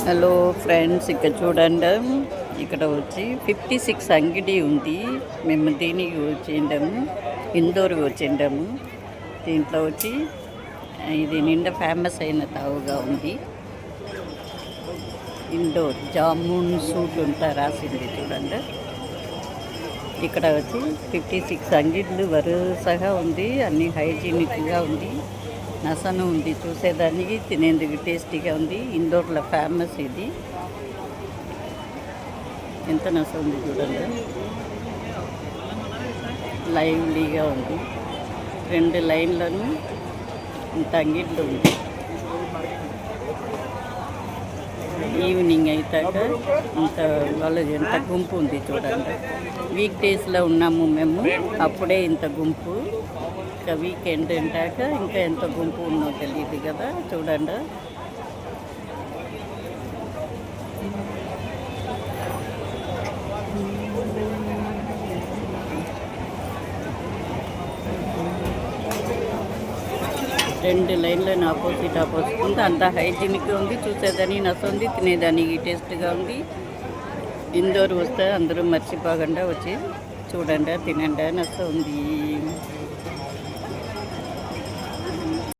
Hello friends, ఇక్కడ చూడండి. ఇక్కడ వచ్చి 56 అంగడి ఉంది. మేము దీనికి వచ్చిండాము, ఇందోర్కి వచ్చిండాము. దీంట్లో వచ్చి ఇది నిండా ఫేమస్ అయిన తావుగా ఉంది. ఇండోర్ జామున్ సూట్ ఉంటా రాసింది చూడండి. ఇక్కడ వచ్చి 56 అంగిళ్ళు వరుసగా ఉంది. అన్నీ హైజీనిక్గా ఉంది. నసను ఉంది, చూసేదానికి తినేందుకు టేస్టీగా ఉంది. ఇండోర్లో ఫేమస్ ఇది. ఎంత నస ఉంది చూడండి, లైవ్లీగా ఉంది. 2 లైన్లను ఇంత అంగిట్లు ఉంది. ఈవినింగ్ అయితాక ఇంత వాళ్ళది ఎంత గుంపు ఉంది చూడండి. వీక్ డేస్లో ఉన్నాము మేము, అప్పుడే ఇంత గుంపు. ఇంకా వీకెండ్ అంటాక ఇంకా ఎంత గుంపు ఉన్నో తెలియదు కదా. చూడండి, రెండు లైన్లను ఆపోజిట్ ఉంది. అంత హైజీనిక్గా ఉంది. చూసేదానికి నచ్చ ఉంది, తినేదానికి టేస్ట్గా ఉంది. ఇందోర్ వస్తే అందరూ మర్చిపోకుండా వచ్చి చూడండి, తినండి. నచ్చ ఉంది.